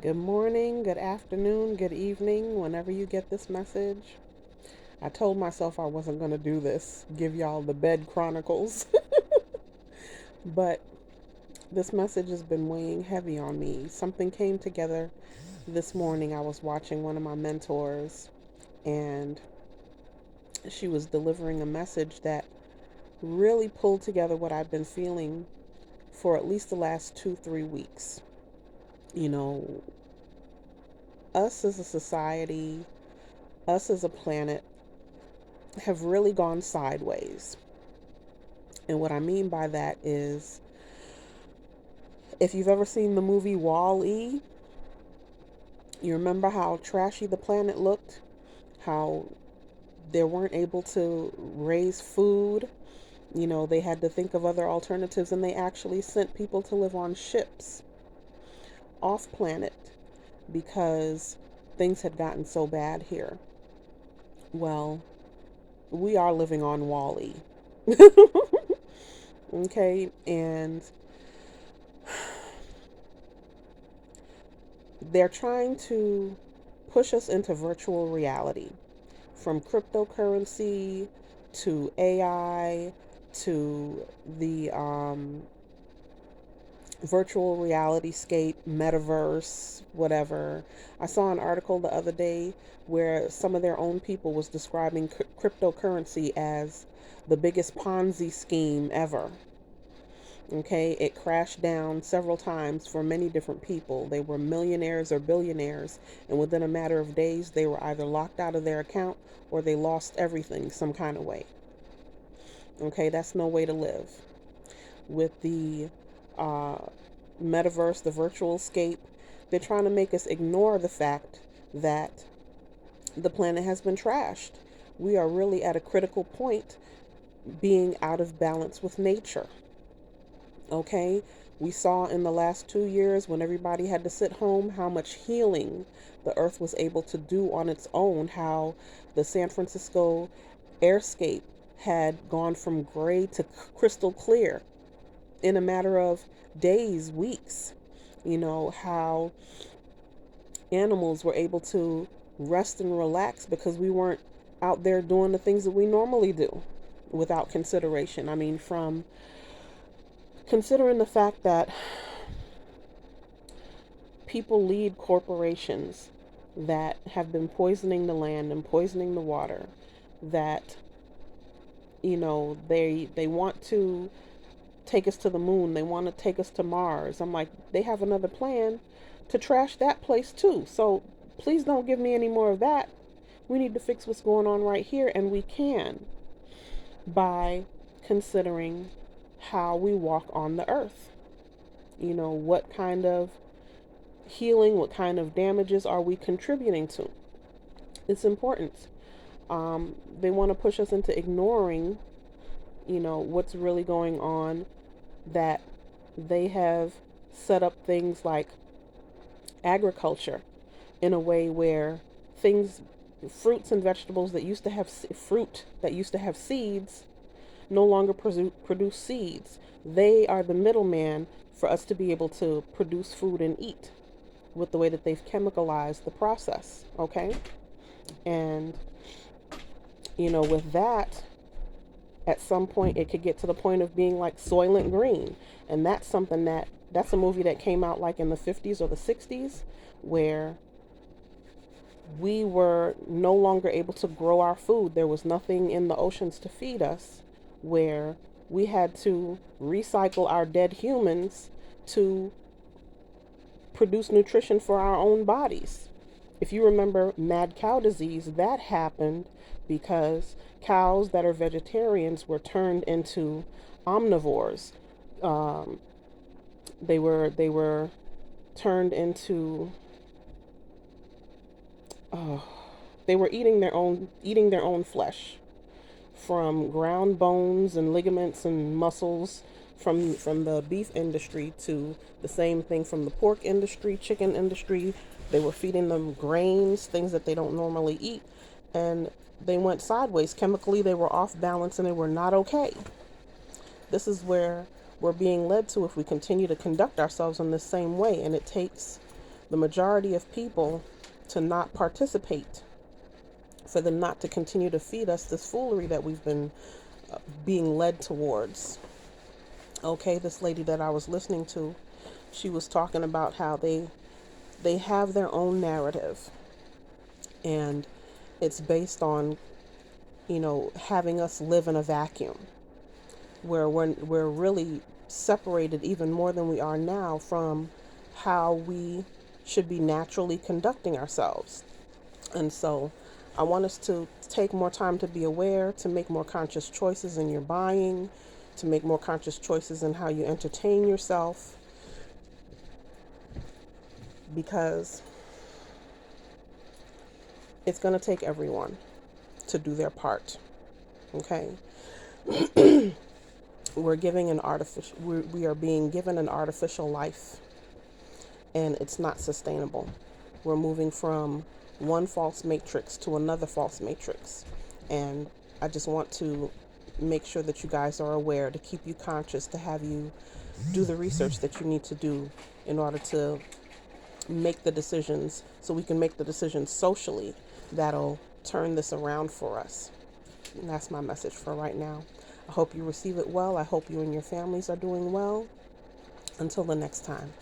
Good morning, good afternoon, good evening, whenever you get this message. I told myself I wasn't going to do this, give y'all the bed chronicles, but this message has been weighing heavy on me. Something came together this morning. I was watching one of my mentors, and she was delivering a message that really pulled together what I've been feeling for at least the last 2, 3 weeks. You know, us as a society, us as a planet, have really gone sideways. And what I mean by that is if you've ever seen the movie Wall-E, you remember how trashy the planet looked, how they weren't able to raise food. They had to think of other alternatives, and they actually sent people to live on ships off planet because things had gotten so bad here. Well, we are living on Wall-E. Okay, and they're trying to push us into virtual reality, from cryptocurrency to AI to the virtual reality scape, metaverse, whatever. I saw an article the other day where some of their own people was describing cryptocurrency as the biggest Ponzi scheme ever. Okay, it crashed down several times for many different people. They were millionaires or billionaires, and within a matter of days, they were either locked out of their account or they lost everything some kind of way. Okay, that's no way to live. With the uh, metaverse, the virtual scape, they're trying to make us ignore the fact that the planet has been trashed. We are really at a critical point, being out of balance with nature. Okay, we saw in the last 2 years when everybody had to sit home how much healing the earth was able to do on its own, how the San Francisco airscape had gone from gray to crystal clear in a matter of days, weeks. How animals were able to rest and relax because we weren't out there doing the things that we normally do without consideration. I mean, from considering the fact that people lead corporations that have been poisoning the land and poisoning the water, that they want to take us to the moon, they want to take us to Mars. I'm like, they have another plan to trash that place too. So please don't give me any more of that. We need to fix what's going on right here, and we can by considering how we walk on the earth. What kind of healing, what kind of damages are we contributing to? It's important. They want to push us into ignoring, what's really going on, that they have set up things like agriculture in a way where things, fruits and vegetables that used to have fruit that used to have seeds, no longer produce seeds. They are the middleman for us to be able to produce food and eat with the way that they've chemicalized the process. Okay, and with that, at some point it could get to the point of being like Soylent Green, and that's a movie that came out like in the 50s or the 60s, where we were no longer able to grow our food. There was nothing in the oceans to feed us, where we had to recycle our dead humans to produce nutrition for our own bodies. If you remember mad cow disease, that happened because cows that are vegetarians were turned into omnivores. Um, they were turned into uh, they were eating their own flesh, from ground bones and ligaments and muscles from the beef industry to the same thing from the pork industry, chicken industry. They were feeding them grains, things that they don't normally eat, and they went sideways. Chemically, they were off balance and they were not okay. This is where we're being led to if we continue to conduct ourselves in the same way, and it takes the majority of people to not participate, for them not to continue to feed us this foolery that we've been being led towards. Okay, this lady that I was listening to, she was talking about how they have their own narrative, and it's based on, having us live in a vacuum where we're really separated even more than we are now from how we should be naturally conducting ourselves. And so I want us to take more time to be aware, to make more conscious choices in your buying, to make more conscious choices in how you entertain yourself, because it's going to take everyone to do their part. Okay? We are being given an artificial life, and it's not sustainable. We're moving from one false matrix to another false matrix. And I just want to make sure that you guys are aware, to keep you conscious, to have you do the research that you need to do in order to make the decisions, so we can make the decisions socially that'll turn this around for us. And that's my message for right now. I hope you receive it well. I hope you and your families are doing well. Until the next time.